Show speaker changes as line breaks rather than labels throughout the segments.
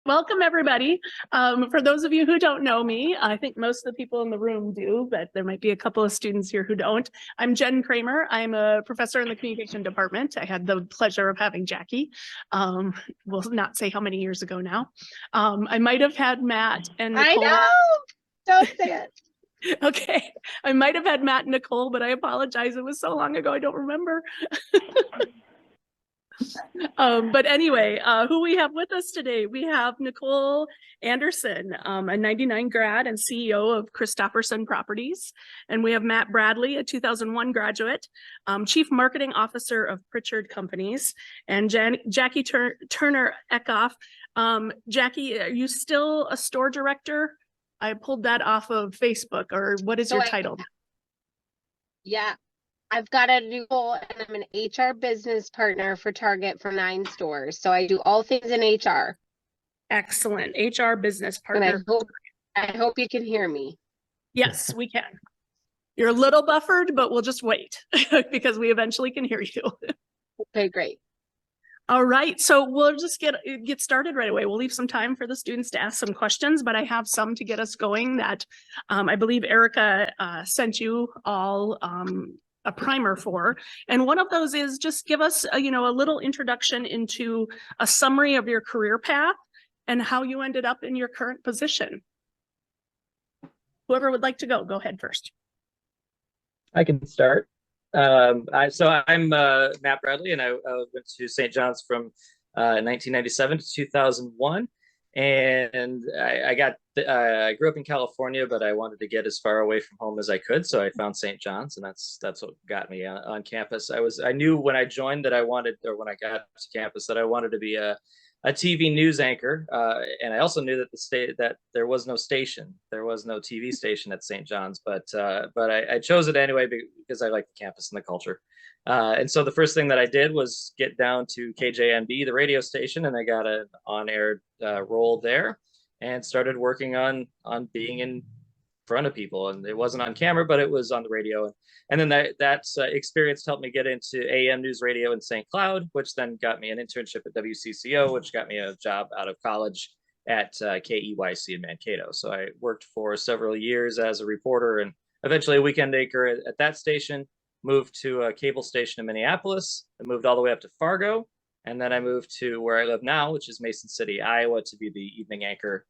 Welcome, everybody. For those of you who don't know me, I think most of the people in the room do, but there might be a couple of students here who don't. I'm Jen Kramer. I'm a professor in the communication department. I had the pleasure of having Jackie. We'll not say how many years ago now. I might have had Matt and Nicole.
I know. Don't say it.
Okay. I might have had Matt and Nicole, but I apologize. It was so long ago, I don't remember. But anyway, who we have with us today, we have Nicole Anderson, a 99 grad and CEO of Christopherson Properties. And we have Matt Bradley, a 2001 graduate, Chief Marketing Officer of Pritchard Companies, and Jackie Turner Eckhoff. Jackie, are you still a store director? I pulled that off of Facebook, or what is your title?
Yeah. I've got a new role and I'm an HR business partner for Target for 9 stores. So I do all things in HR.
Excellent. HR business partner.
And I hope you can hear me.
Yes, we can. You're a little buffered, but we'll just wait because we eventually can hear you.
Okay, great.
All right, so we'll just get started right away. We'll leave some time for the students to ask some questions, but I have some to get us going that I believe Erica sent you all a primer for. And one of those is just give us a little introduction into a summary of your career path and how you ended up in your current position. Whoever would like to go ahead first.
I can start. I'm Matt Bradley, and I went to St. John's from 1997 to 2001. And I grew up in California, but I wanted to get as far away from home as I could. So I found St. John's, and that's what got me on campus. I knew when I joined that when I got to campus that I wanted to be a TV news anchor. And I also knew that there was no station. There was no TV station at St. John's, but I chose it anyway because I like the campus and the culture. And so the first thing that I did was get down to KJMB, the radio station, and I got an on-air role there and started working on being in front of people. And it wasn't on camera, but it was on the radio. And then that experience helped me get into AM news radio in St. Cloud, which then got me an internship at WCCO, which got me a job out of college at KEYC in Mankato. So I worked for several years as a reporter and eventually a weekend anchor at that station. Moved to a cable station in Minneapolis, and moved all the way up to Fargo. And then I moved to where I live now, which is Mason City, Iowa, to be the evening anchor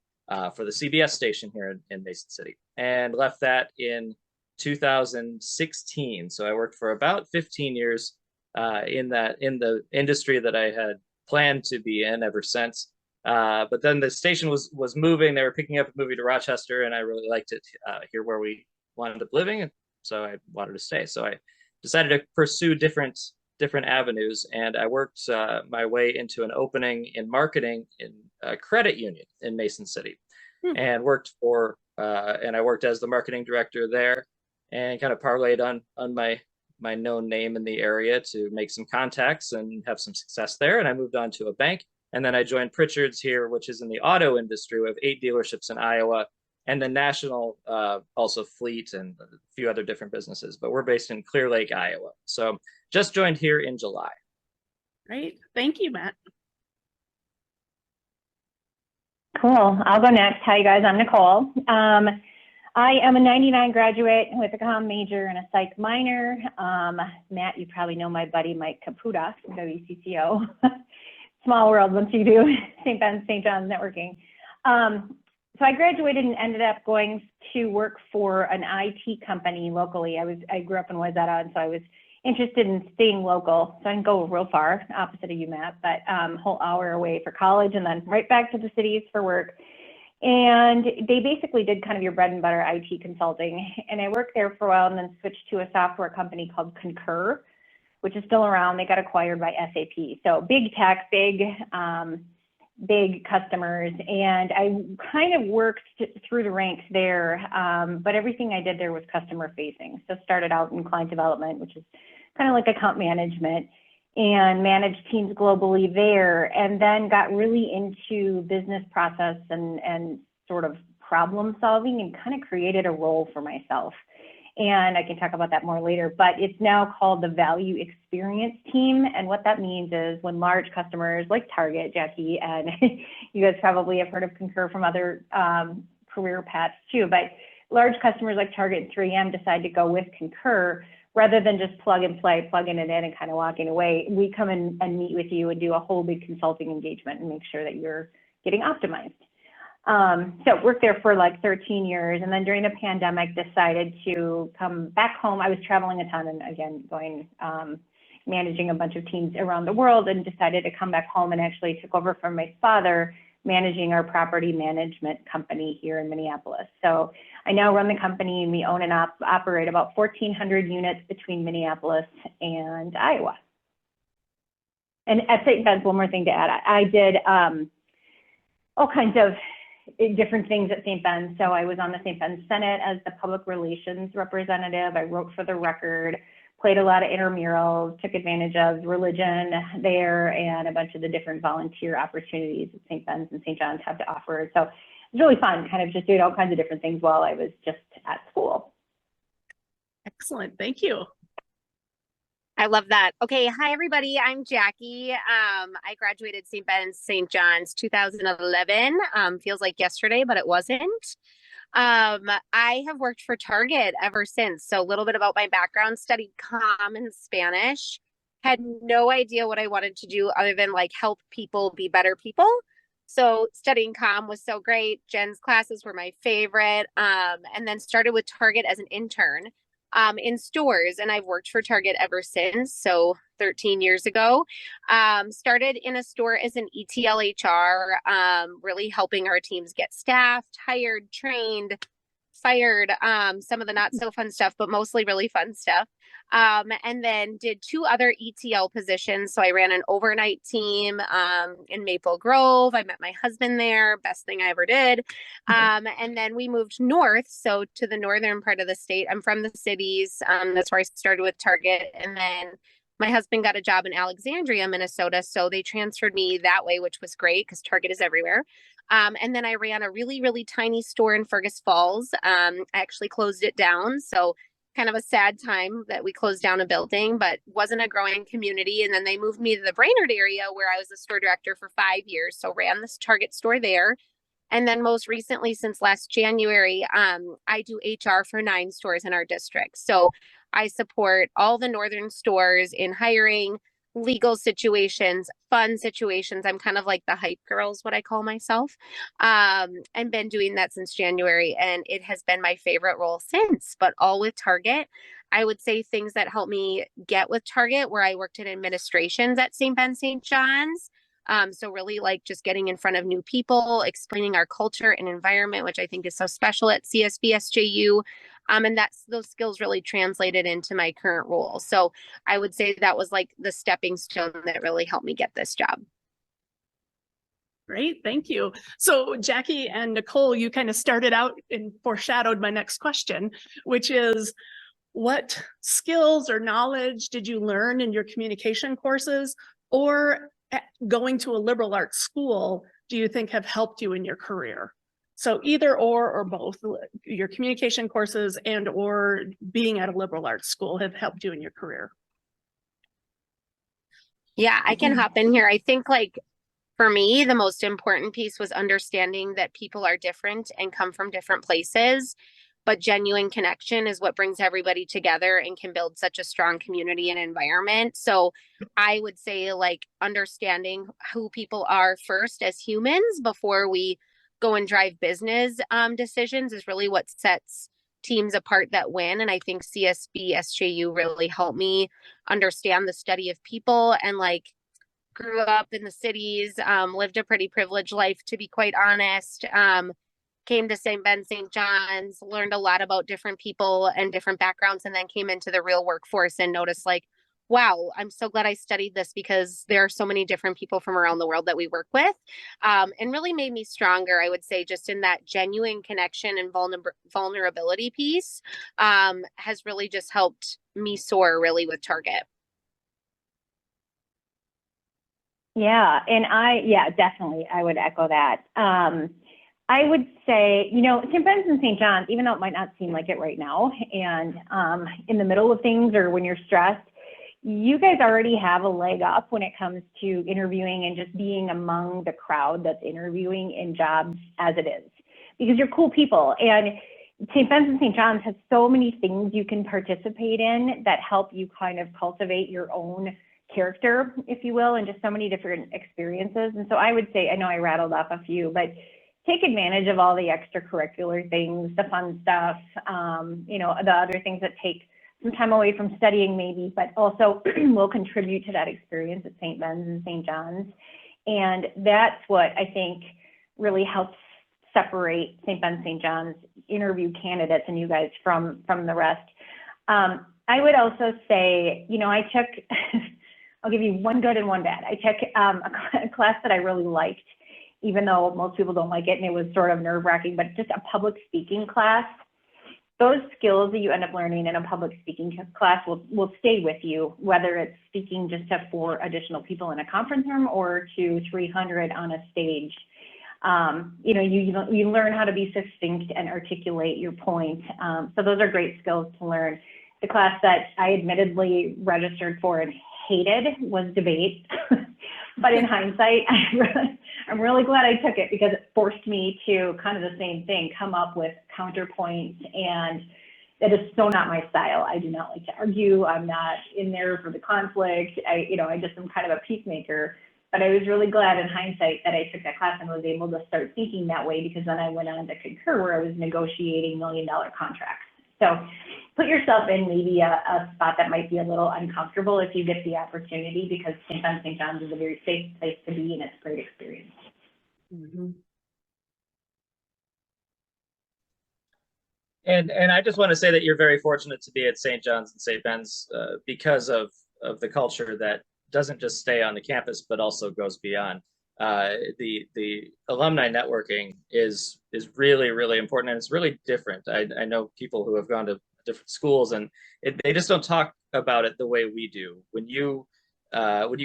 for the CBS station here in Mason City, and left that in 2016. So I worked for about 15 years in the industry that I had planned to be in ever since. But then the station was moving. They were picking up a movie to Rochester, and I really liked it here where we wound up living. And so I wanted to stay. So I decided to pursue different avenues, and I worked my way into an opening in marketing in a credit union in Mason City, and I worked as the marketing director there, and kind of parlayed on my known name in the area to make some contacts and have some success there. And I moved on to a bank, and then I joined Pritchard's here, which is in the auto industry. We have 8 dealerships in Iowa, and the national also fleet and a few other different businesses, but we're based in Clear Lake, Iowa. So just joined here in July.
Great. Thank you, Matt.
Cool. I'll go next. Hi, you guys. I'm Nicole. I am a 99 graduate with a comm major and a psych minor. Matt, you probably know my buddy Mike Caputa from WCCO. Small world once you do St. John's networking. So I graduated and ended up going to work for an IT company locally. I grew up in Wayzata, and so I was interested in staying local. So I didn't go real far, opposite of you, Matt, but a whole hour away for college and then right back to the cities for work. And they basically did kind of your bread and butter IT consulting. And I worked there for a while and then switched to a software company called Concur, which is still around. They got acquired by SAP. So big tech, big customers, and I kind of worked through the ranks there, but everything I did there was customer facing. So started out in client development, which is kind of like account management, and managed teams globally there, and then got really into business process and sort of problem solving, and kind of created a role for myself. And I can talk about that more later, but it's now called the Value Experience Team. And what that means is when large customers like Target, Jackie, and you guys probably have heard of Concur from other career paths too, but large customers like Target and 3M decide to go with Concur, rather than just plug and play, plugging it in and kind of walking away, we come in and meet with you and do a whole big consulting engagement and make sure that you're getting optimized. So worked there for like 13 years. And then during the pandemic, decided to come back home. I was traveling a ton and again, going, managing a bunch of teams around the world, and decided to come back home and actually took over from my father, managing our property management company here in Minneapolis. So I now run the company, and we own and operate about 1,400 units between Minneapolis and Iowa. And at St. Ben's, one more thing to add, I did all kinds of different things at St. Ben's. So I was on the St. Ben's Senate as the public relations representative. I wrote for the Record, played a lot of intramurals, took advantage of religion there and a bunch of the different volunteer opportunities that St. Ben's and St. John's have to offer. So it's really fun, kind of just doing all kinds of different things while I was just at school.
Excellent. Thank you.
I love that. Okay. Hi, everybody. I'm Jackie. I graduated St. Ben's, St. John's 2011. Feels like yesterday, but it wasn't. I have worked for Target ever since. So a little bit about my background: studied comm and Spanish, had no idea what I wanted to do other than like help people be better people. So studying comm was so great. Jen's classes were my favorite. And then started with Target as an intern in stores, and I've worked for Target ever since. So 13 years ago, started in a store as an ETL HR, really helping our teams get staffed, hired, trained, fired, some of the not so fun stuff, but mostly really fun stuff. And then did 2 other ETL positions. So I ran an overnight team in Maple Grove. I met my husband there, best thing I ever did. And then we moved north, so to the northern part of the state. I'm from the cities. That's where I started with Target. And then my husband got a job in Alexandria, Minnesota. So they transferred me that way, which was great because Target is everywhere. And then I ran a really, really tiny store in Fergus Falls. I actually closed it down. So kind of a sad time that we closed down a building, but wasn't a growing community. And then they moved me to the Brainerd area where I was the store director for 5 years. So ran this Target store there. And then most recently, since last January, I do HR for 9 stores in our district. So I support all the northern stores in hiring, legal situations, fun situations. I'm kind of like the hype girl is what I call myself. And been doing that since January, and it has been my favorite role since, but all with Target. I would say things that helped me get with Target, where I worked in administrations at St. Ben, St. John's. So really like just getting in front of new people, explaining our culture and environment, which I think is so special at CSB SJU. And those skills really translated into my current role. So I would say that was like the stepping stone that really helped me get this job.
Great. Thank you. So Jackie and Nicole, you kind of started out and foreshadowed my next question, which is, what skills or knowledge did you learn in your communication courses, or going to a liberal arts school do you think have helped you in your career? So either or both, your communication courses and or being at a liberal arts school have helped you in your career.
Yeah, I can hop in here. I think like for me, the most important piece was understanding that people are different and come from different places, but genuine connection is what brings everybody together and can build such a strong community and environment. So I would say like understanding who people are first as humans before we go and drive business decisions is really what sets teams apart that win. And I think CSB SJU really helped me understand the study of people, and like grew up in the cities, lived a pretty privileged life, to be quite honest. Came to St. Ben, St. John's, learned a lot about different people and different backgrounds, and then came into the real workforce and noticed like, wow, I'm so glad I studied this because there are so many different people from around the world that we work with, and really made me stronger, I would say, just in that genuine connection and vulnerability piece, has really just helped me soar really with Target.
Yeah, and definitely, I would echo that. I would say, you know, St. Ben's and St. John's, even though it might not seem like it right now, and in the middle of things or when you're stressed, you guys already have a leg up when it comes to interviewing and just being among the crowd that's interviewing in jobs as it is, because you're cool people. And St. Ben's and St. John's has so many things you can participate in that help you kind of cultivate your own character, if you will, and just so many different experiences. And so I would say, I know I rattled off a few, but take advantage of all the extracurricular things, the fun stuff, you know, the other things that take some time away from studying maybe, but also will contribute to that experience at St. Ben's and St. John's. And that's what I think really helps separate St. Ben's, St. John's interview candidates and you guys from the rest. I would also say, you know, I took, I'll give you one good and one bad. I took a class that I really liked, even though most people don't like it, and it was sort of nerve-wracking, but just a public speaking class. Those skills that you end up learning in a public speaking class will stay with you, whether it's speaking just to 4 additional people in a conference room or to 300 on a stage. You know, you learn how to be succinct and articulate your point. So those are great skills to learn. The class that I admittedly registered for and hated was debate. But in hindsight, I'm really glad I took it, because it forced me to kind of the same thing, come up with counterpoints, and that is so not my style. I do not like to argue. I'm not in there for the conflict. I just am kind of a peacemaker. But I was really glad in hindsight that I took that class and was able to start thinking that way, because then I went on to Concur, where I was negotiating $1 million contracts. So put yourself in maybe a spot that might be a little uncomfortable if you get the opportunity, because St. Ben's, St. John's is a very safe place to be, and it's a great experience.
Mm-hmm.
And I just want to say that you're very fortunate to be at St. John's and St. Ben's because of the culture that doesn't just stay on the campus, but also goes beyond. The alumni networking is really, really important, and it's really different. I know people who have gone to different schools, and they just don't talk about it the way we do. When you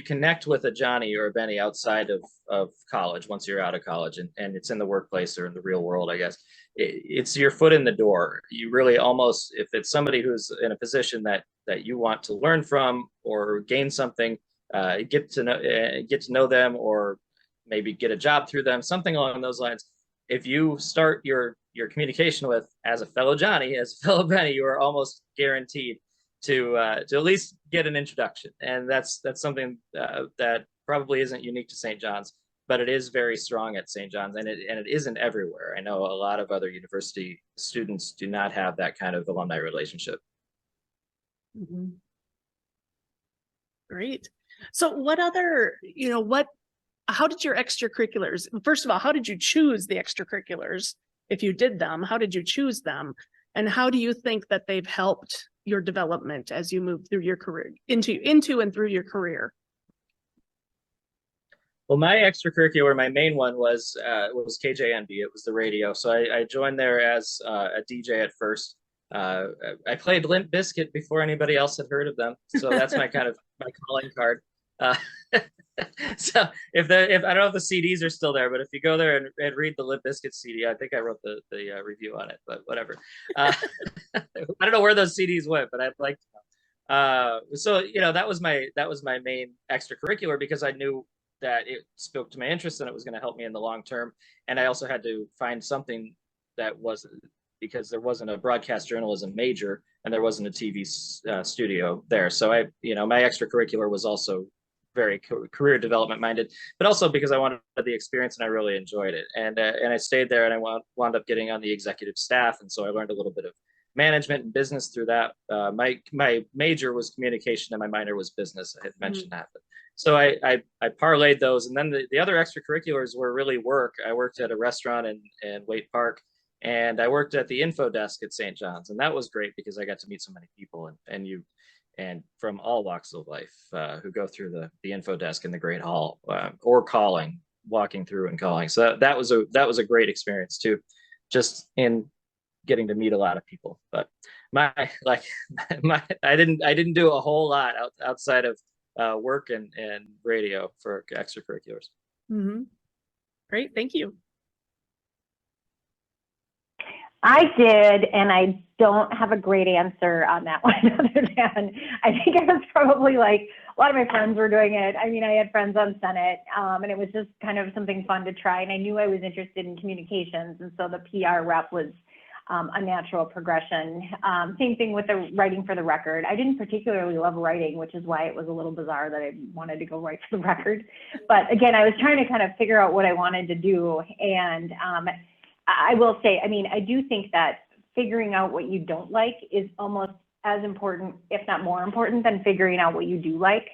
connect with a Johnny or a Benny outside of college, once you're out of college and it's in the workplace or in the real world, I guess, it's your foot in the door. You really almost, if it's somebody who's in a position that you want to learn from or gain something, get to know them, or maybe get a job through them, something along those lines. If you start your communication with, as a fellow Johnny, as a fellow Benny, you are almost guaranteed to at least get an introduction. And that's something that probably isn't unique to St. John's, but it is very strong at St. John's, and it isn't everywhere. I know a lot of other university students do not have that kind of alumni relationship.
Mm-hmm. Great. So what other, how did your extracurriculars, first of all, how did you choose the extracurriculars? If you did them, how did you choose them? And how do you think that they've helped your development as you move through your career, into and through your career?
Well, my extracurricular, my main one was KJNB. It was the radio. So I joined there as a DJ at first. I played Limp Bizkit before anybody else had heard of them. So that's my kind of my calling card. So if I don't know if the CDs are still there, but if you go there and read the Limp Bizkit CD, I think I wrote the review on it, but whatever. I don't know where those CDs went, but I'd like to know. So that was my main extracurricular, because I knew that it spoke to my interest and it was going to help me in the long term. And I also had to find something that wasn't, because there wasn't a broadcast journalism major and there wasn't a TV studio there. So my extracurricular was also very career development minded, but also because I wanted the experience and I really enjoyed it. And I stayed there, and I wound up getting on the executive staff. And so I learned a little bit of management and business through that. My major was communication and my minor was business. I had mentioned that. But, so I parlayed those. And then the other extracurriculars were really work. I worked at a restaurant in Waite Park, and I worked at the info desk at St. John's. And that was great because I got to meet so many people and from all walks of life who go through the info desk in the Great Hall, or walking through and calling. So that was a great experience too, just in getting to meet a lot of people. But I didn't do a whole lot outside of work and radio for extracurriculars.
Mm-hmm. Great, thank you.
I did, and I don't have a great answer on that one other than I think I was probably like, a lot of my friends were doing it. I mean, I had friends on Senate, and it was just kind of something fun to try. And I knew I was interested in communications, and so the PR rep was a natural progression. Same thing with the writing for the record. I didn't particularly love writing, which is why it was a little bizarre that I wanted to go write for the record. But again, I was trying to kind of figure out what I wanted to do. And I will say, I mean, I do think that figuring out what you don't like is almost as important, if not more important, than figuring out what you do like.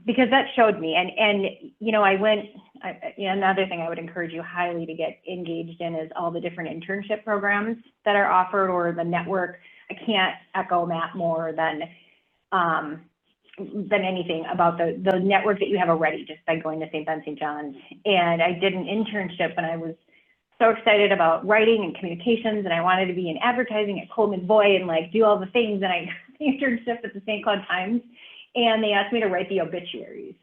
Because that showed me, and you know, another thing I would encourage you highly to get engaged in is all the different internship programs that are offered, or the network. I can't echo Matt more than anything about the network that you have already just by going to St. Ben St. John's. And I did an internship, and I was so excited about writing and communications, and I wanted to be in advertising at Coleman Boy and like do all the things. And I got the internship at the St. Cloud Times, and they asked me to write the obituaries,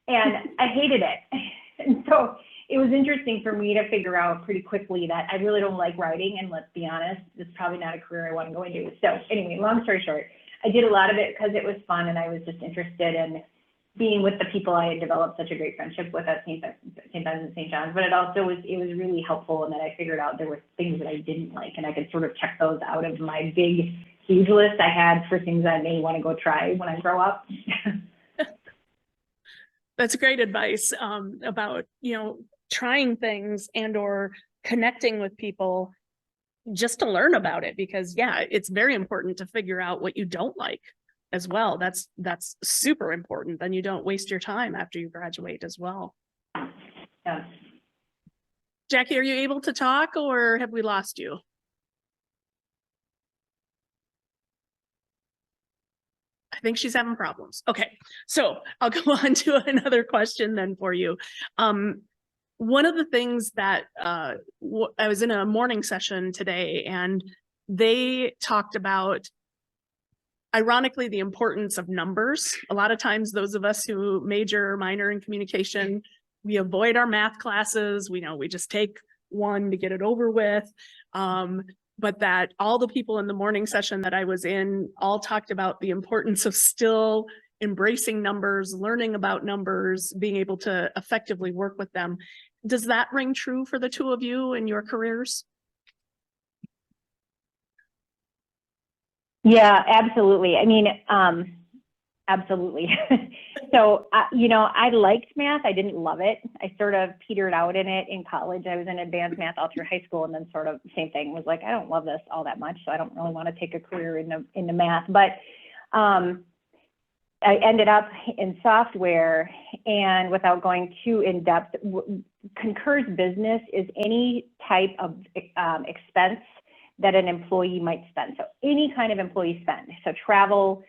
and I hated it. And so it was interesting for me to figure out pretty quickly that I really don't like writing, and let's be honest, it's probably not a career I want to go into. So anyway, long story short, I did a lot of it because it was fun, and I was just interested in being with the people I had developed such a great friendship with at St. Ben's and St. John's. But it was really helpful in that I figured out there were things that I didn't like, and I could sort of check those out of my big, huge list I had for things I may want to go try when I grow up.
That's great advice about, trying things and or connecting with people just to learn about it, because yeah, it's very important to figure out what you don't like as well. That's super important. Then you don't waste your time after you graduate as well.
Yeah.
Jackie, are you able to talk, or have we lost you? I think she's having problems. Okay, so I'll go on to another question then for you. One of the things that I was in a morning session today, and they talked about, ironically, the importance of numbers. A lot of times those of us who major or minor in communication, we avoid our math classes. We just take one to get it over with. But that all the people in the morning session that I was in all talked about the importance of still embracing numbers, learning about numbers, being able to effectively work with them. Does that ring true for the two of you in your careers?
Yeah, absolutely. I mean, absolutely. So, I liked math. I didn't love it. I sort of petered out in it in college. I was in advanced math all through high school, and then sort of same thing, was like, I don't love this all that much, so I don't really want to take a career into math. But I ended up in software, and without going too in depth, Concur's business is any type of expense that an employee might spend. So any kind of employee spend. So travel,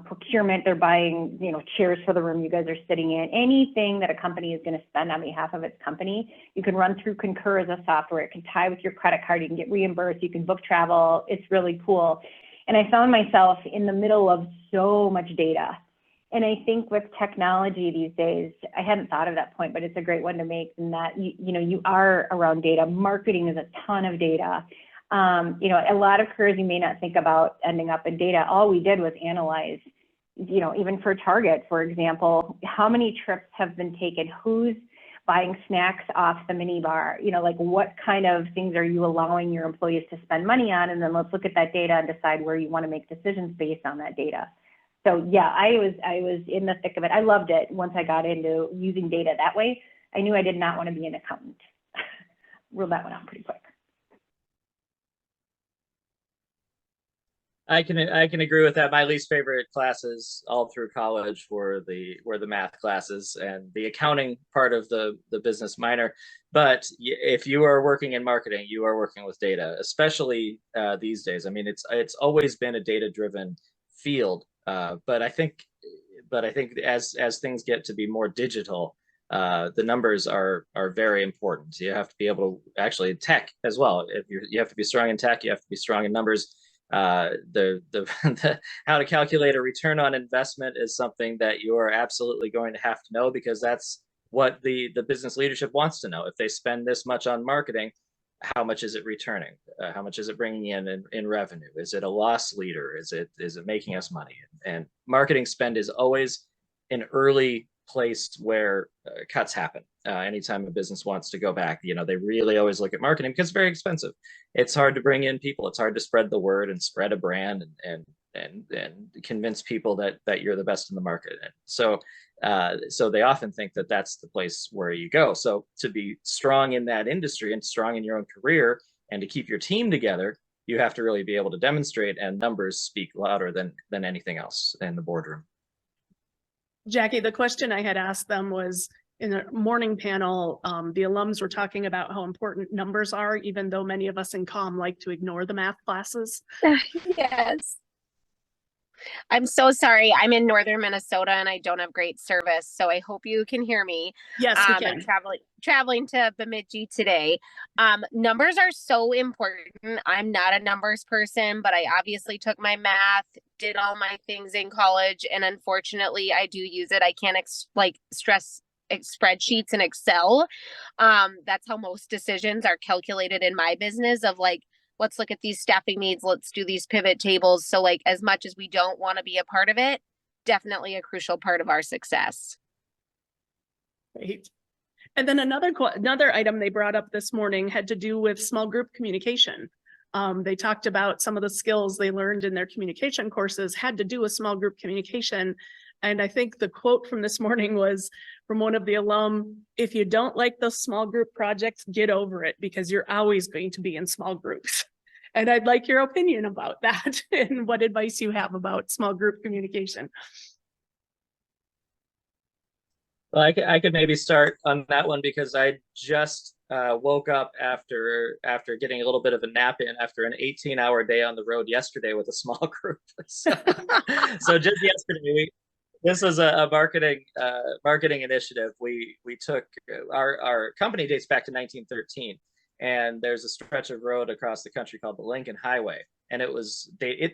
procurement, they're buying, chairs for the room you guys are sitting in, anything that a company is going to spend on behalf of its company, you can run through Concur as a software. It can tie with your credit card. You can get reimbursed. You can book travel. It's really cool. And I found myself in the middle of so much data. And I think with technology these days, I hadn't thought of that point, but it's a great one to make, in that, you are around data. Marketing is a ton of data. A lot of careers you may not think about ending up in data. All we did was analyze, even for Target, for example, how many trips have been taken, who's buying snacks off the minibar, like what kind of things are you allowing your employees to spend money on? And then let's look at that data and decide where you want to make decisions based on that data. So yeah, I was in the thick of it. I loved it. Once I got into using data that way, I knew I did not want to be an accountant. Ruled that one out pretty quick.
I can agree with that. My least favorite classes all through college were the math classes and the accounting part of the business minor. But if you are working in marketing, you are working with data, especially these days. I mean, it's always been a data-driven field, but I think as things get to be more digital, the numbers are very important. You have to be able to actually tech as well. If you have to be strong in tech, you have to be strong in numbers. The how to calculate a return on investment is something that you are absolutely going to have to know, because that's what the business leadership wants to know. If they spend this much on marketing, how much is it returning? How much is it bringing in revenue? Is it a loss leader? Is it making us money? And marketing spend is always an early place where cuts happen. Anytime a business wants to go back, they really always look at marketing because it's very expensive. It's hard to bring in people. It's hard to spread the word and spread a brand and convince people that you're the best in the market. And so they often think that that's the place where you go. So to be strong in that industry and strong in your own career and to keep your team together, you have to really be able to demonstrate, and numbers speak louder than anything else in the boardroom.
Jackie, the question I had asked them was in a morning panel, the alums were talking about how important numbers are, even though many of us in comm like to ignore the math classes.
Yes. I'm so sorry. I'm in northern Minnesota and I don't have great service, so I hope you can hear me.
Yes, we can.
I'm traveling to Bemidji today. Numbers are so important. I'm not a numbers person, but I obviously took my math, did all my things in college, and unfortunately I do use it. I can't stress spreadsheets and Excel. That's how most decisions are calculated in my business of let's look at these staffing needs. Let's do these pivot tables. So as much as we don't want to be a part of it, definitely a crucial part of our success.
Great. And then another item they brought up this morning had to do with small group communication. They talked about some of the skills they learned in their communication courses had to do with small group communication. And I think the quote from this morning was from one of the alum: if you don't like those small group projects, get over it, because you're always going to be in small groups. And I'd like your opinion about that and what advice you have about small group communication.
Well, I could maybe start on that one because I just woke up after getting a little bit of a nap in after an 18-hour day on the road yesterday with a small group. So just yesterday, this was a marketing initiative. We took our company dates back to 1913, and there's a stretch of road across the country called the Lincoln Highway, and it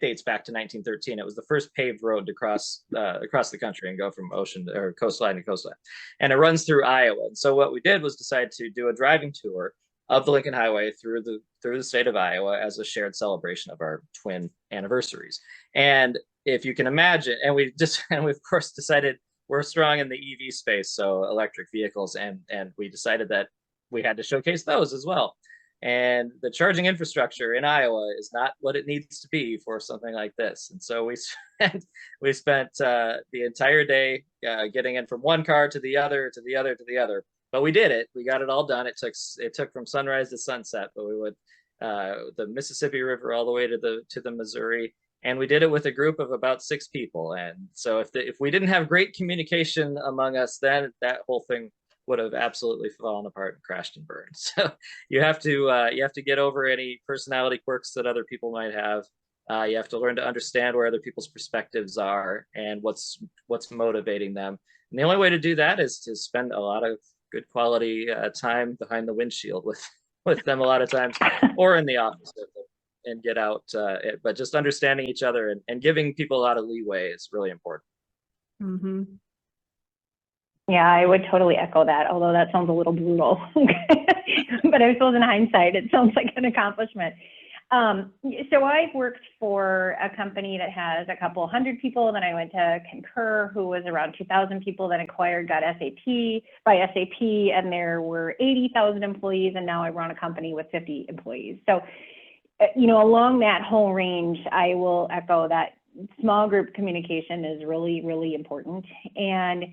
dates back to 1913. It was the first paved road to cross the country and go from ocean or coastline to coastline, and it runs through Iowa. And so what we did was decide to do a driving tour of the Lincoln Highway through the state of Iowa as a shared celebration of our twin anniversaries. And if you can imagine, and we of course decided we're strong in the EV space, so electric vehicles, and we decided that we had to showcase those as well. And the charging infrastructure in Iowa is not what it needs to be for something like this. And so we spent the entire day getting in from one car to the other, to the other, to the other. But we did it. We got it all done. It took from sunrise to sunset, but we would the Mississippi River all the way to the Missouri. And we did it with a group of about 6 people. And so if we didn't have great communication among us, then that whole thing would have absolutely fallen apart and crashed and burned. So you have to get over any personality quirks that other people might have. You have to learn to understand where other people's perspectives are and what's motivating them. And the only way to do that is to spend a lot of good quality time behind the windshield with them a lot of times, or in the office with them, and get out. But just understanding each other and giving people a lot of leeway is really important.
Mm-hmm.
Yeah, I would totally echo that, although that sounds a little brutal. But I suppose in hindsight, it sounds like an accomplishment. So I've worked for a company that has a couple hundred people. Then I went to Concur, who was around 2,000 people, then got SAP, and there were 80,000 employees. And now I run a company with 50 employees. So, along that whole range, I will echo that small group communication is really, really important. And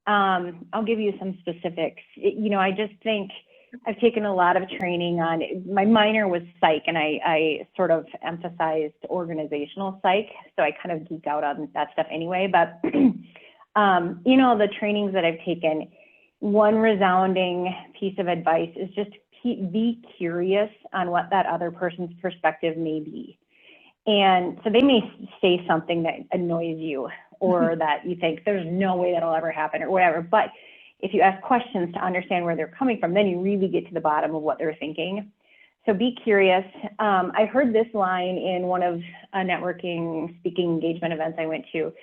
I'll give you some specifics. I just think I've taken a lot of training on, my minor was psych, and I sort of emphasized organizational psych. So I kind of geek out on that stuff anyway. But, the trainings that I've taken, one resounding piece of advice is just be curious on what that other person's perspective may be. And so they may say something that annoys you, or that you think there's no way that'll ever happen, or whatever. But if you ask questions to understand where they're coming from, then you really get to the bottom of what they're thinking. So be curious. I heard this line in one of a networking speaking engagement events I went to: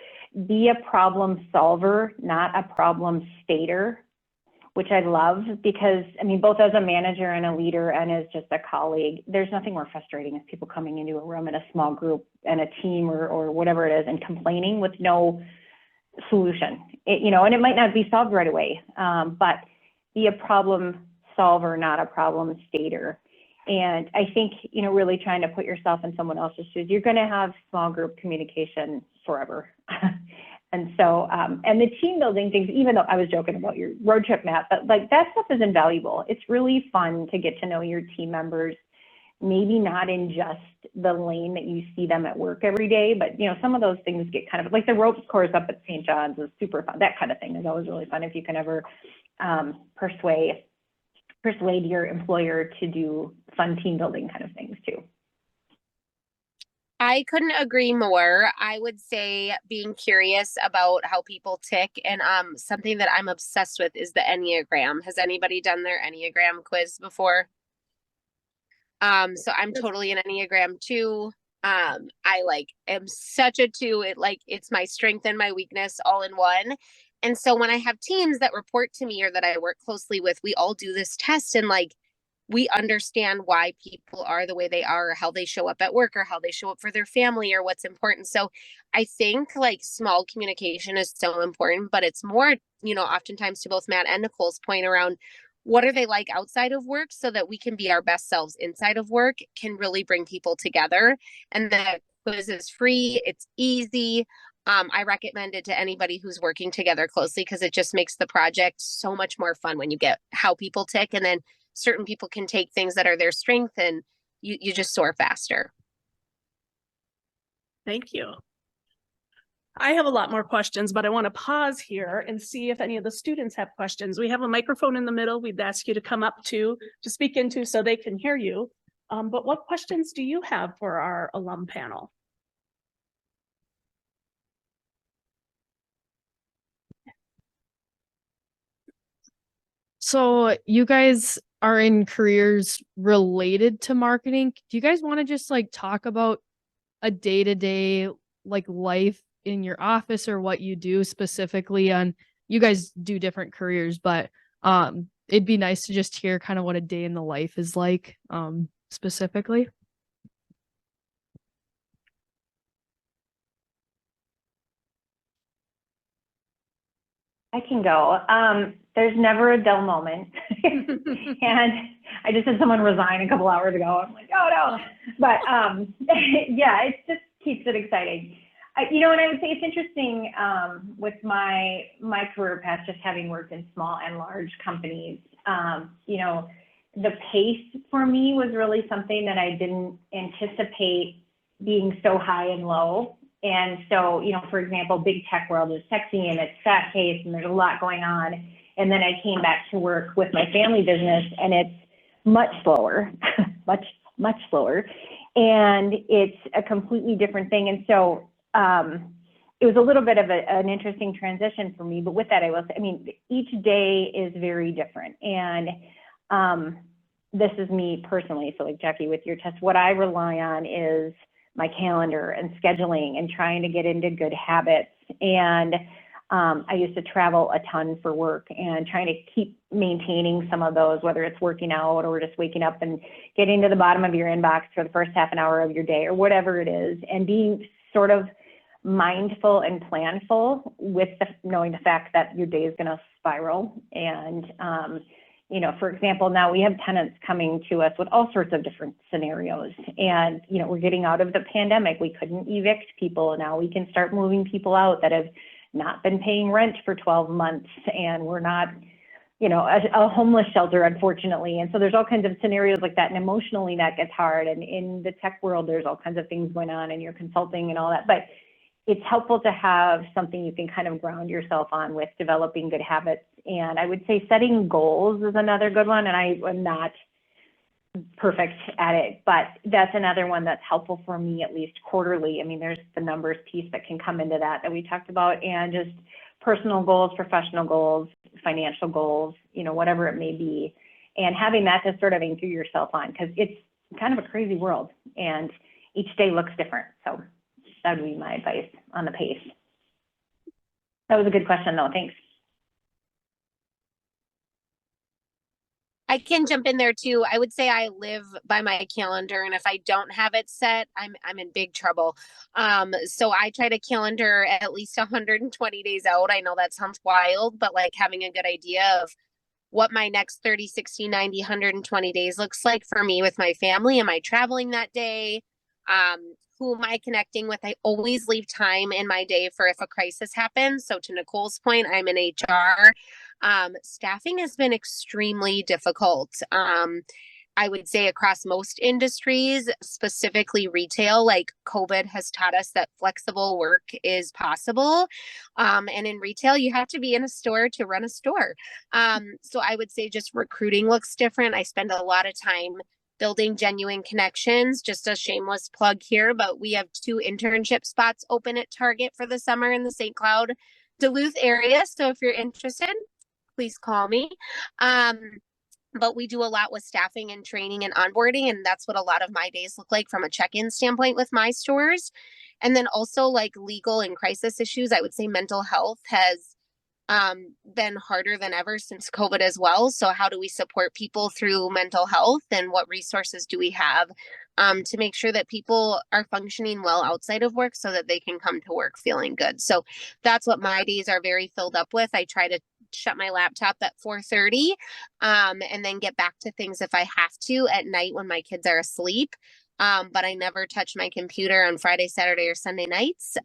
be a problem solver, not a problem stater. which I love because, I mean, both as a manager and a leader and as just a colleague, there's nothing more frustrating as people coming into a room in a small group and a team or whatever it is and complaining with no solution. You know, and it might not be solved right away, but be a problem solver, not a problem stater. And I think, you know, really trying to put yourself in someone else's shoes, you're going to have small group communication forever. And so, and the team building things, even though I was joking about your road trip, Matt, but like that stuff is invaluable. It's really fun to get to know your team members, maybe not in just the lane that you see them at work every day, but you know, some of those things get kind of like the ropes course up at St. John's is super fun. That kind of thing is always really fun if you can ever persuade your employer to do fun team building kind of things too.
I couldn't agree more. I would say being curious about how people tick, and something that I'm obsessed with is the Enneagram. Has anybody done their Enneagram quiz before? So I'm totally an Enneagram 2. I like am such a 2. It's my strength and my weakness all in one. And so when I have teams that report to me or that I work closely with, we all do this test and like we understand why people are the way they are, or how they show up at work, or how they show up for their family, or what's important. So I think like small communication is so important, but it's more, you know, oftentimes to both Matt and Nicole's point around what are they like outside of work so that we can be our best selves inside of work can really bring people together. And the quiz is free. It's easy. I recommend it to anybody who's working together closely because it just makes the project so much more fun when you get how people tick, and then certain people can take things that are their strength and you just soar faster.
Thank you. I have a lot more questions, but I want to pause here and see if any of the students have questions. We have a microphone in the middle. We'd ask you to come up to speak into so they can hear you. But what questions do you have for our alum panel?
So you guys are in careers related to marketing. Do you guys want to just like talk about a day-to-day like life in your office or what you do specifically? On you guys do different careers, but it'd be nice to just hear kind of what a day in the life is like specifically.
I can go. There's never a dull moment. And I just had someone resign a couple hours ago. I'm like, oh no. But yeah, it just keeps it exciting. You know, and I would say it's interesting with my career path, just having worked in small and large companies, you know, the pace for me was really something that I didn't anticipate being so high and low. And so, you know, for example, big tech world is sexy and it's fast paced and there's a lot going on. And then I came back to work with my family business and it's much slower, much slower. And it's a completely different thing. And so it was a little bit of an interesting transition for me. But with that, I will say, I mean, each day is very different. And this is me personally. So like Jackie, with your test, what I rely on is my calendar and scheduling and trying to get into good habits. And I used to travel a ton for work and trying to keep maintaining some of those, whether it's working out or just waking up and getting to the bottom of your inbox for the first half an hour of your day or whatever it is, and being sort of mindful and planful with knowing the fact that your day is going to spiral. And you know, for example, now we have tenants coming to us with all sorts of different scenarios. And, you know, we're getting out of the pandemic. We couldn't evict people. Now we can start moving people out that have not been paying rent for 12 months. And we're not, you know, a homeless shelter, unfortunately. And so there's all kinds of scenarios like that. And emotionally that gets hard. And in the tech world, there's all kinds of things going on and you're consulting and all that. But it's helpful to have something you can kind of ground yourself on with developing good habits. And I would say setting goals is another good one. And I am not perfect at it, but that's another one that's helpful for me, at least quarterly. I mean, there's the numbers piece that can come into that we talked about, and just personal goals, professional goals, financial goals, you know, whatever it may be. And having that to sort of anchor yourself on, because it's kind of a crazy world and each day looks different. So that would be my advice on the pace. That was a good question though, thanks.
I can jump in there too. I would say I live by my calendar, and if I don't have it set, I'm in big trouble. So I try to calendar at least 120 days out. I know that sounds wild, but like having a good idea of what my next 30, 60, 90, 120 days looks like for me with my family. Am I traveling that day? Who am I connecting with? I always leave time in my day for if a crisis happens. So to Nicole's point, I'm in HR. Staffing has been extremely difficult. I would say across most industries, specifically retail, like COVID has taught us that flexible work is possible. And in retail, you have to be in a store to run a store. So I would say just recruiting looks different. I spend a lot of time building genuine connections. Just a shameless plug here, but we have 2 internship spots open at Target for the summer in the St. Cloud, Duluth area. So if you're interested, please call me. But we do a lot with staffing and training and onboarding, and that's what a lot of my days look like from a check-in standpoint with my stores. And then also like legal and crisis issues, I would say mental health has been harder than ever since COVID as well. So how do we support people through mental health, and what resources do we have to make sure that people are functioning well outside of work so that they can come to work feeling good? So that's what my days are very filled up with. I try to shut my laptop at 4:30 and then get back to things if I have to at night when my kids are asleep. But I never touch my computer on Friday, Saturday, or Sunday nights.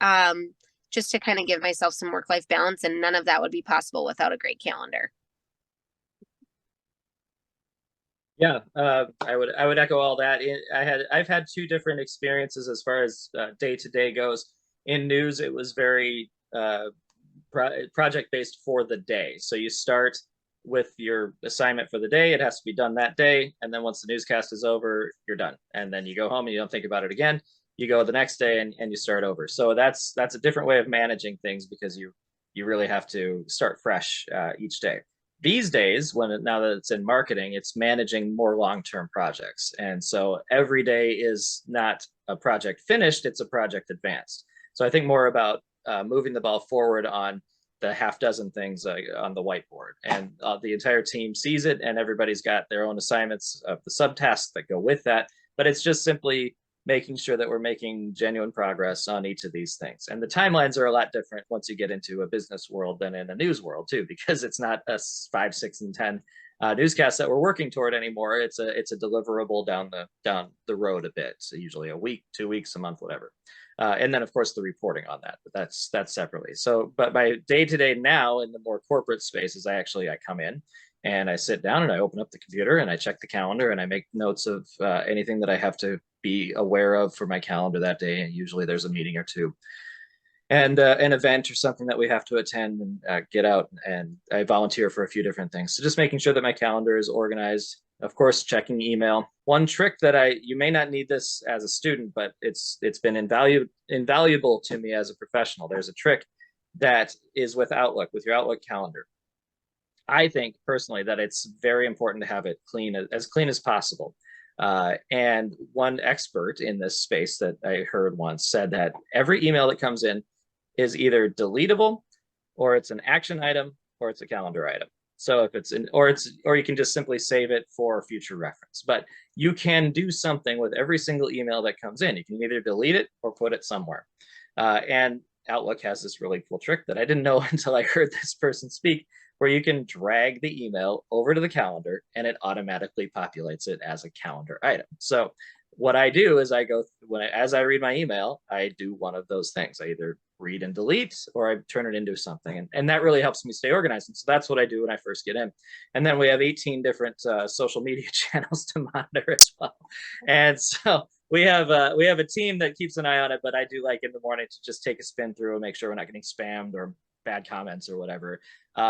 Just to kind of give myself some work-life balance, and none of that would be possible without a great calendar.
Yeah, I would echo all that. I've had 2 different experiences as far as day to day goes. In news, it was very project based for the day. So you start with your assignment for the day. It has to be done that day, and then once the newscast is over, you're done. And then you go home and you don't think about it again. You go the next day and you start over. So that's a different way of managing things, because you really have to start fresh each day. These days, now that it's in marketing, it's managing more long-term projects. And so every day is not a project finished, it's a project advanced. So I think more about moving the ball forward on the half dozen things on the whiteboard, and the entire team sees it, and everybody's got their own assignments of the subtasks that go with that. But it's just simply making sure that we're making genuine progress on each of these things. And the timelines are a lot different once you get into a business world than in a news world too, because it's not a 5, 6, and 10 newscasts that we're working toward anymore. It's a deliverable down the road a bit. So usually a week, 2 weeks, a month, whatever. And then of course the reporting on that, but that's separately. So, but my day to day now in the more corporate spaces, I come in and I sit down and I open up the computer and I check the calendar and I make notes of anything that I have to be aware of for my calendar that day. And usually there's a meeting or 2 and an event or something that we have to attend and get out. And I volunteer for a few different things. So just making sure that my calendar is organized. Of course, checking email. One trick that you may not need this as a student, but it's been invaluable to me as a professional. There's a trick that is with Outlook, with your Outlook calendar. I think personally that it's very important to have it as clean as possible. And one expert in this space that I heard once said that every email that comes in is either deletable, or it's an action item, or it's a calendar item. So if or you can just simply save it for future reference. But you can do something with every single email that comes in. You can either delete it or put it somewhere. And Outlook has this really cool trick that I didn't know until I heard this person speak, where you can drag the email over to the calendar and it automatically populates it as a calendar item. So what I do is as I read my email, I do one of those things. I either read and delete, or I turn it into something. And that really helps me stay organized. And so that's what I do when I first get in. And then we have 18 different social media channels to monitor as well. And so we have a team that keeps an eye on it, but I do like in the morning to just take a spin through and make sure we're not getting spammed or bad comments or whatever.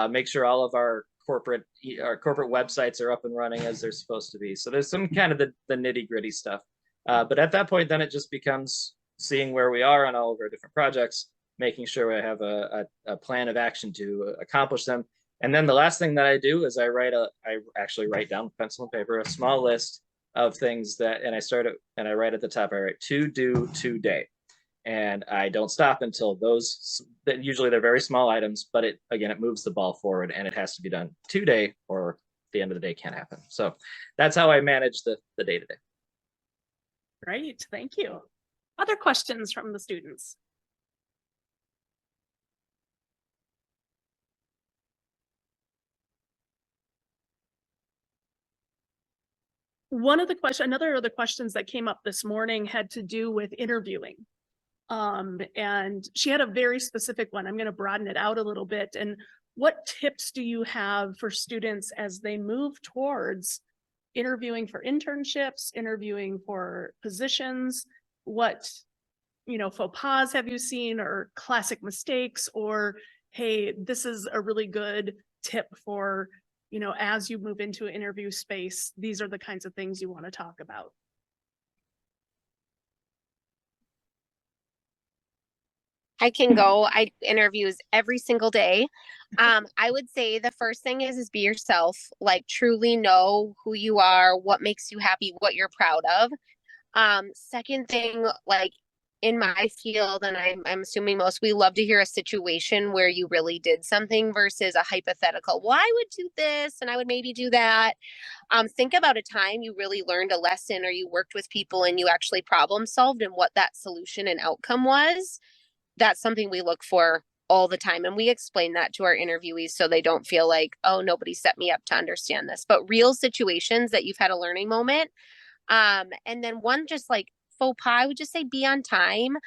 Make sure all of our corporate websites are up and running as they're supposed to be. So there's some kind of the nitty gritty stuff. But at that point, then it just becomes seeing where we are on all of our different projects, making sure we have a plan of action to accomplish them. And then the last thing that I do is I actually write down with pencil and paper a small list of things and I write at the top, I write to do today. And I don't stop until usually they're very small items, but it moves the ball forward, and it has to be done today or the end of the day can't happen. So that's how I manage the day-to-day.
Great, thank you. Other questions from the students? Another of the questions that came up this morning had to do with interviewing. And she had a very specific one. I'm going to broaden it out a little bit. And what tips do you have for students as they move towards interviewing for internships, interviewing for positions? What, faux pas have you seen, or classic mistakes, or, hey, this is a really good tip for, as you move into an interview space, these are the kinds of things you want to talk about.
I can go. I interviews every single day. I would say the first thing is be yourself. Like, truly know who you are, what makes you happy, what you're proud of. Second thing, like in my field, and I'm assuming most, we love to hear a situation where you really did something versus a hypothetical. Well, I would do this and I would maybe do that. Think about a time you really learned a lesson, or you worked with people and you actually problem solved, and what that solution and outcome was. That's something we look for all the time. And we explain that to our interviewees so they don't feel like, oh, nobody set me up to understand this. But real situations that you've had a learning moment. And then one, just like faux pas, I would just say be on time.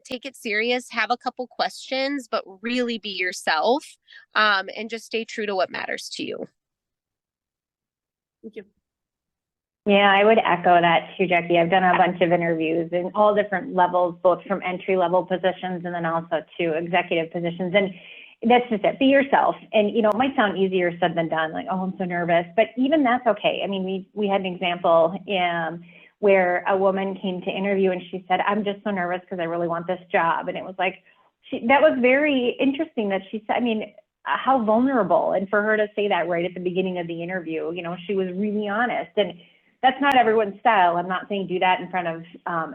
Take it serious, have a couple questions, but really be yourself, and just stay true to what matters to you.
Thank you.
Yeah, I would echo that too, Jackie. I've done a bunch of interviews in all different levels, both from entry-level positions and then also to executive positions. And that's just it. Be yourself. And, it might sound easier said than done, like, oh, I'm so nervous. But even that's okay. I mean, we had an example where a woman came to interview and she said, I'm just so nervous because I really want this job. And it was like, that was very interesting that she said, I mean, how vulnerable. And for her to say that right at the beginning of the interview, she was really honest. And that's not everyone's style. I'm not saying do that in front of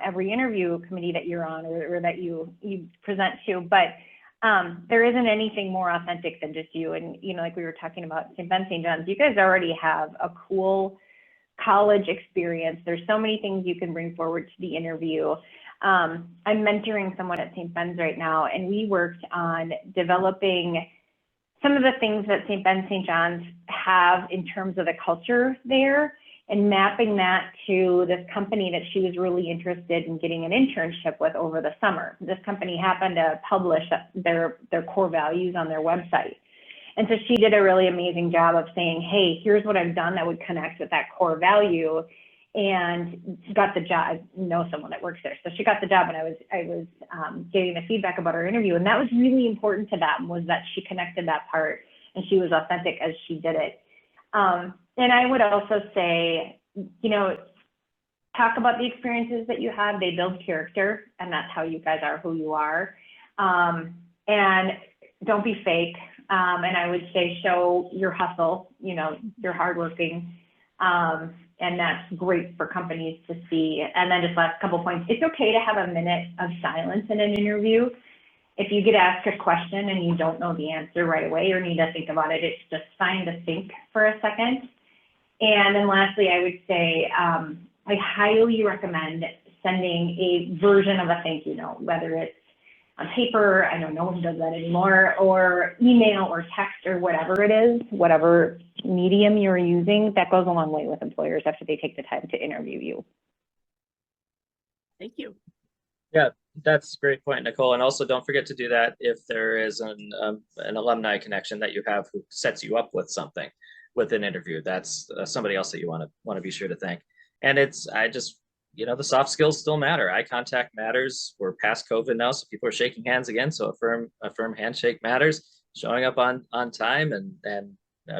every interview committee that you're on or that you present to, but there isn't anything more authentic than just you. And, like we were talking about St. Ben, St. John's, you guys already have a cool college experience. There's so many things you can bring forward to the interview. I'm mentoring someone at St. Ben's right now, and we worked on developing some of the things that St. Ben, St. John's have in terms of the culture there, and mapping that to this company that she was really interested in getting an internship with over the summer. This company happened to publish their core values on their website. And so she did a really amazing job of saying, hey, here's what I've done that would connect with that core value. And she got the job. I know someone that works there. So she got the job, and I was getting the feedback about her interview. And that was really important to them, was that she connected that part and she was authentic as she did it. And I would also say, talk about the experiences that you had. They build character, and that's how you guys are who you are. And don't be fake. And I would say show your hustle, you're hardworking. And that's great for companies to see. And then just last couple points, it's okay to have a minute of silence in an interview. If you get asked a question and you don't know the answer right away or need to think about it, it's just fine to think for a second. And then lastly, I would say I highly recommend sending a version of a thank you note, whether it's on paper, I know no one does that anymore, or email or text or whatever it is, whatever medium you're using, that goes a long way with employers after they take the time to interview you.
Thank you.
Yeah, that's a great point, Nicole. And also don't forget to do that if there is an alumni connection that you have who sets you up with something with an interview. That's somebody else that you want to be sure to thank. And the soft skills still matter. Eye contact matters. We're past COVID now, so people are shaking hands again. So a firm handshake matters. Showing up on time and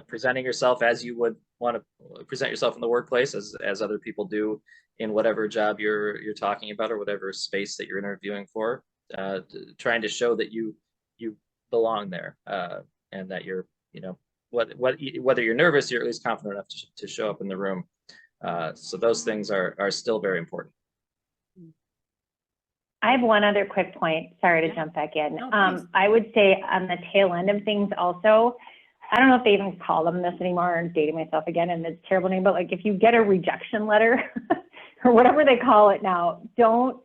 presenting yourself as you would want to present yourself in the workplace, as other people do in whatever job you're talking about or whatever space that you're interviewing for. Trying to show that you belong there, and that you're whether you're nervous, you're at least confident enough to show up in the room. So those things are still very important.
I have one other quick point. Sorry to jump back in.
No,
I would say on the tail end of things also, I don't know if they even call them this anymore. I'm dating myself again, and it's a terrible name, but like if you get a rejection letter or whatever they call it now, don't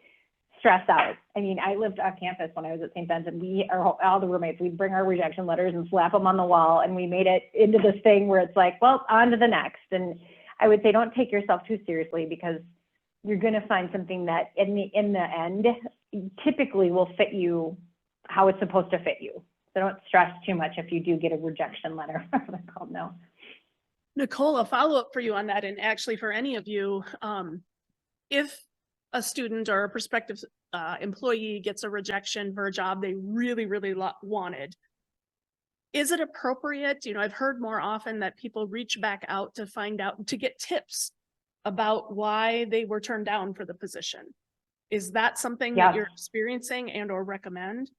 stress out. I mean, I lived off campus when I was at St. Ben's, and we are all the roommates, we'd bring our rejection letters and slap them on the wall, and we made it into this thing where it's like, well, on to the next. And I would say don't take yourself too seriously, because you're going to find something that in the end typically will fit you how it's supposed to fit you. So don't stress too much if you do get a rejection letter. They're called now.
Nicole, a follow-up for you on that, and actually for any of you, if a student or a prospective employee gets a rejection for a job they really, really wanted, is it appropriate? You know, I've heard more often that people reach back out to find out, to get tips about why they were turned down for the position. Is that something that you're experiencing and or recommend?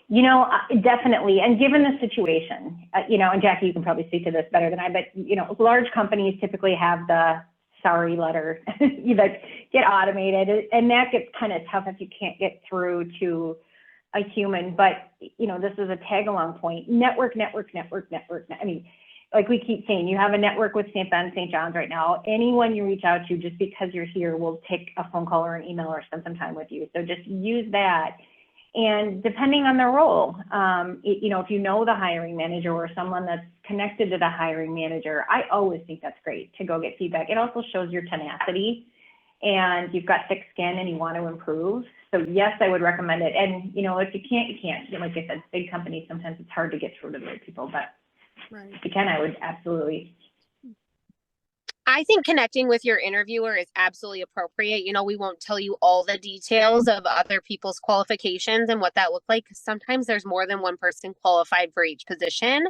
You know, definitely. And given the situation, you know, and Jackie, you can probably speak to this better than I, but, you know, large companies typically have the sorry letter that get automated. And that gets kind of tough if you can't get through to a human. But, you know, this is a tag along point. Network. I mean, like we keep saying, you have a network with St. Ben, St. John's right now. Anyone you reach out to, just because you're here, will take a phone call or an email or spend some time with you. So just use that. And depending on the role, you know, if you know the hiring manager or someone that's connected to the hiring manager, I always think that's great to go get feedback. It also shows your tenacity and you've got thick skin and you want to improve. So yes, I would recommend it. And, you know, if you can't, you can't. Like I said, big companies, sometimes it's hard to get through to those people, but if you can, I would absolutely.
I think connecting with your interviewer is absolutely appropriate. You know, we won't tell you all the details of other people's qualifications and what that looked like, because sometimes there's more than one person qualified for each position.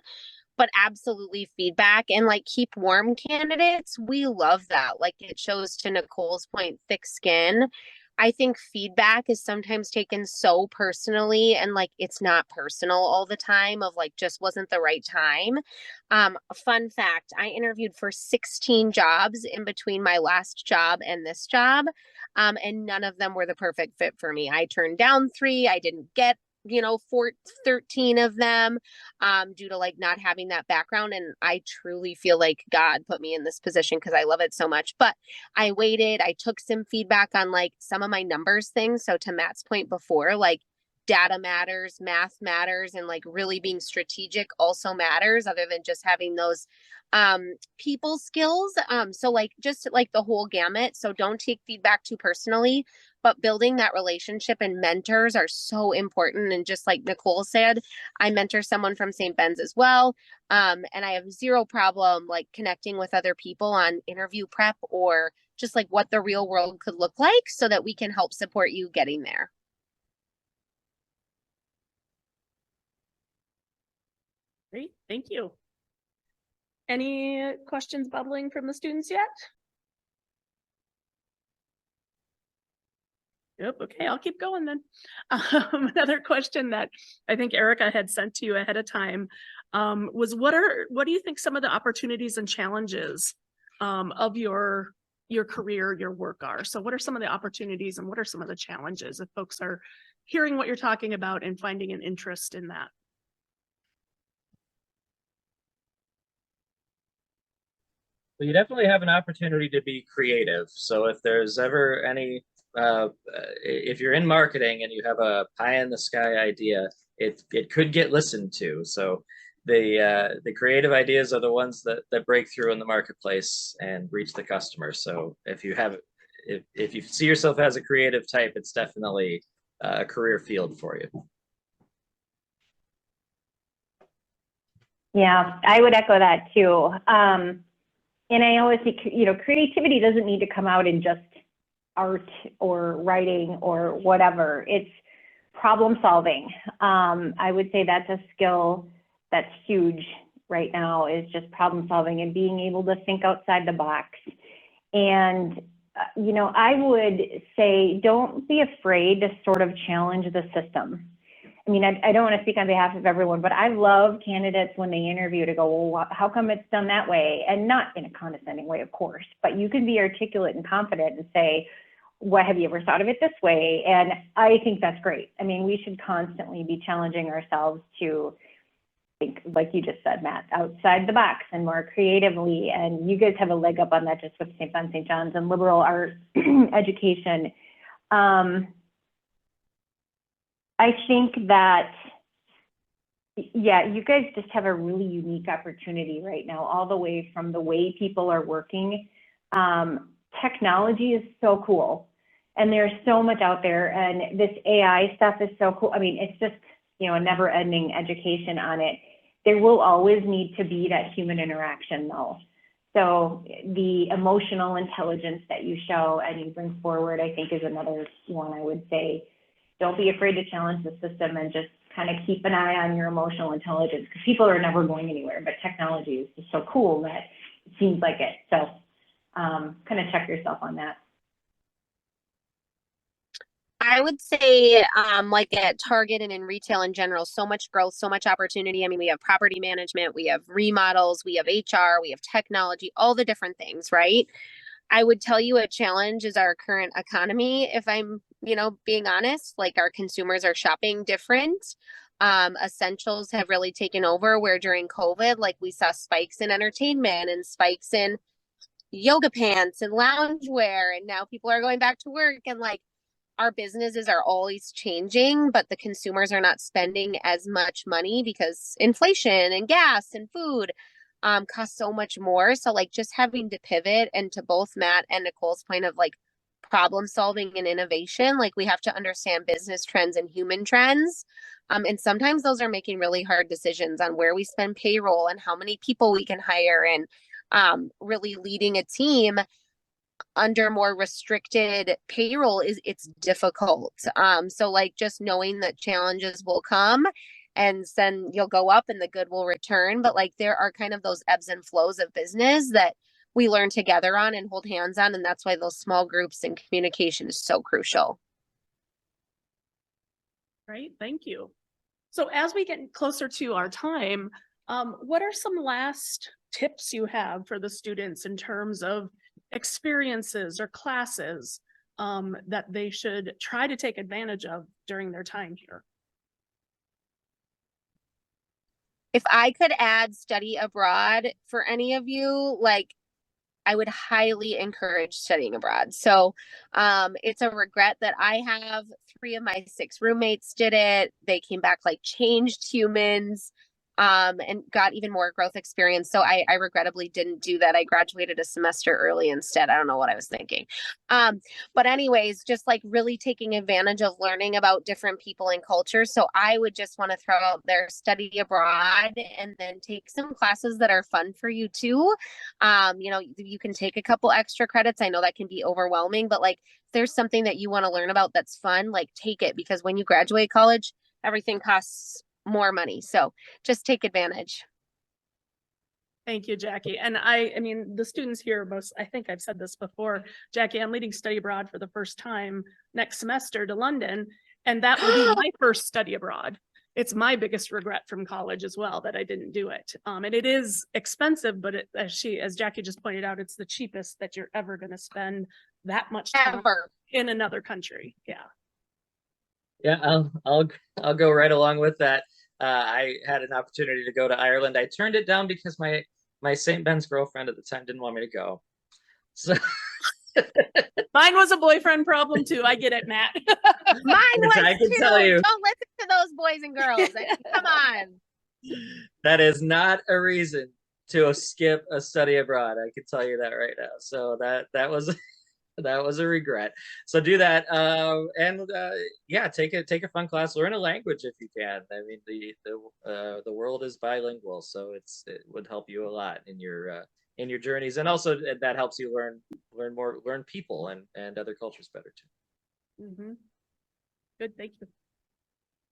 But absolutely feedback and like keep warm candidates. We love that. Like it shows, to Nicole's point, thick skin. I think feedback is sometimes taken so personally, and like it's not personal all the time, of like just wasn't the right time. Fun fact, I interviewed for 16 jobs in between my last job and this job. And none of them were the perfect fit for me. I turned down 3. I didn't get 13 of them due to like not having that background. And I truly feel like God put me in this position because I love it so much. But I waited, I took some feedback on like some of my numbers things. So to Matt's point before, like data matters, math matters, and like really being strategic also matters, other than just having those people skills. So like just like the whole gamut. So don't take feedback too personally, but building that relationship, and mentors are so important. And just like Nicole said, I mentor someone from St. Ben's as well. And I have zero problem like connecting with other people on interview prep or just like what the real world could look like, so that we can help support you getting there.
Great, thank you. Any questions bubbling from the students yet? Yep, okay, I'll keep going then. Another question that I think Erica had sent to you ahead of time was what do you think some of the opportunities and challenges of your career, your work are? So what are some of the opportunities and what are some of the challenges if folks are hearing what you're talking about and finding an interest in that?
Well, you definitely have an opportunity to be creative. So if there's ever any, if you're in marketing and you have a pie in the sky idea, it could get listened to. So the creative ideas are the ones that break through in the marketplace and reach the customer. So if you see yourself as a creative type, it's definitely a career field for you.
Yeah, I would echo that too. And I always think, creativity doesn't need to come out in just art or writing or whatever. It's problem solving. I would say that's a skill that's huge right now, is just problem solving and being able to think outside the box. And, I would say don't be afraid to sort of challenge the system. I mean, I don't want to speak on behalf of everyone, but I love candidates when they interview to go, well, how come it's done that way? And not in a condescending way, of course, but you can be articulate and confident and say, what, have you ever thought of it this way? And I think that's great. I mean, we should constantly be challenging ourselves to think, like you just said, Matt, outside the box and more creatively. And you guys have a leg up on that just with St. Ben, St. John's and liberal arts education. I think that, yeah, you guys just have a really unique opportunity right now, all the way from the way people are working. Technology is so cool, and there's so much out there, and this AI stuff is so cool. I mean, it's just, you know, a never-ending education on it. There will always need to be that human interaction, though. So the emotional intelligence that you show and you bring forward, I think, is another one. I would say, don't be afraid to challenge the system and just kind of keep an eye on your emotional intelligence, because people are never going anywhere, but technology is just so cool that it seems like it. So kind of check yourself on that.
I would say, like at Target and in retail in general, so much growth, so much opportunity. I mean, we have property management, we have remodels, we have HR, we have technology, all the different things, right? I would tell you a challenge is our current economy. If I'm, you know, being honest, like our consumers are shopping different. Essentials have really taken over, where during COVID, like we saw spikes in entertainment and spikes in yoga pants and loungewear. And now people are going back to work, and like our businesses are always changing, but the consumers are not spending as much money because inflation and gas and food cost so much more. So like just having to pivot, and to both Matt and Nicole's point of like problem solving and innovation, like we have to understand business trends and human trends. And sometimes those are making really hard decisions on where we spend payroll and how many people we can hire, and really leading a team under more restricted payroll it's difficult. So like just knowing that challenges will come, and then you'll go up and the good will return. But like there are kind of those ebbs and flows of business that we learn together on and hold hands on. And that's why those small groups and communication is so crucial.
Right, thank you. So as we get closer to our time, what are some last tips you have for the students in terms of experiences or classes that they should try to take advantage of during their time here?
If I could add study abroad for any of you, like I would highly encourage studying abroad. So it's a regret that I have. 3 of my 6 roommates did it. They came back like changed humans, and got even more growth experience. So I regrettably didn't do that. I graduated a semester early instead. I don't know what I was thinking. But anyways, just like really taking advantage of learning about different people and cultures. So I would just want to throw out there, study abroad, and then take some classes that are fun for you too. You know, you can take a couple extra credits. I know that can be overwhelming, but like if there's something that you want to learn about that's fun, like take it, because when you graduate college, everything costs more money. So just take advantage.
Thank you, Jackie. And I mean, the students here, I think I've said this before, Jackie, I'm leading study abroad for the first time next semester to London, and that will be my first study abroad. It's my biggest regret from college as well, that I didn't do it. And it is expensive, but as Jackie just pointed out, it's the cheapest that you're ever going to spend that much time in another country. Yeah.
Yeah, I'll go right along with that. I had an opportunity to go to Ireland. I turned it down because my St. Ben's girlfriend at the time didn't want me to go. So
mine was a boyfriend problem too. I get it, Matt.
Mine was
I can
too.
tell you.
Don't listen to those boys and girls. I mean, come on.
That is not a reason to skip a study abroad. I can tell you that right now. So that was that was a regret. So do that, and yeah, take a fun class. Learn a language if you can. I mean, the world is bilingual, so it would help you a lot in your journeys, and also that helps you learn people and other cultures better too.
Mm-hmm. Good, thank you.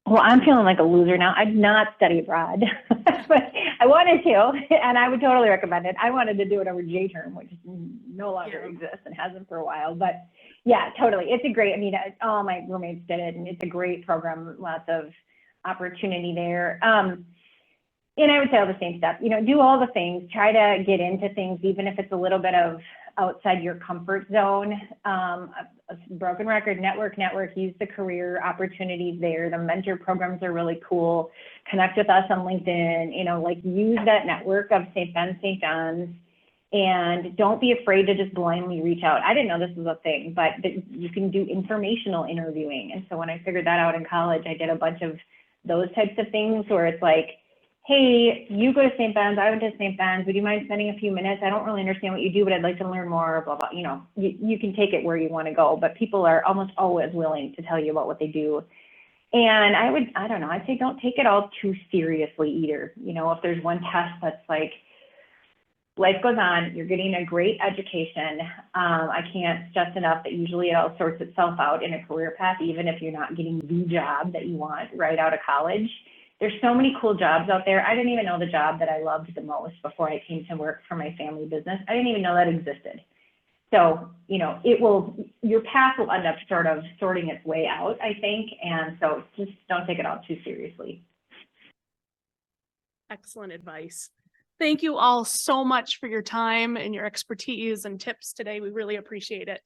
Well, I'm feeling like a loser now. I'd not study abroad, but I wanted to, and I would totally recommend it. I wanted to do it over J-term, which no longer exists and hasn't for a while. But yeah, totally. It's a great, I mean, all my roommates did it, and it's a great program, lots of opportunity there. And I would say all the same stuff, you know, do all the things, try to get into things, even if it's a little bit of outside your comfort zone. A broken record, network, use the career opportunities there. The mentor programs are really cool. Connect with us on LinkedIn, you know, like use that network of St. Ben's, St. John's, and don't be afraid to just blindly reach out. I didn't know this was a thing, but you can do informational interviewing. And so when I figured that out in college, I did a bunch of those types of things where it's like, hey, you go to St. Ben's, I went to St. Ben's, would you mind spending a few minutes? I don't really understand what you do, but I'd like to learn more, blah, blah, you know, you can take it where you want to go, but people are almost always willing to tell you about what they do. And I don't know, I'd say don't take it all too seriously either. You know, if there's one test that's like, life goes on, you're getting a great education. I can't stress enough that usually it all sorts itself out in a career path, even if you're not getting the job that you want right out of college. There's so many cool jobs out there. I didn't even know the job that I loved the most before I came to work for my family business. I didn't even know that existed. So, you know, your path will end up sort of sorting its way out, I think. And so just don't take it all too seriously.
Excellent advice. Thank you all so much for your time and your expertise and tips today. We really appreciate it.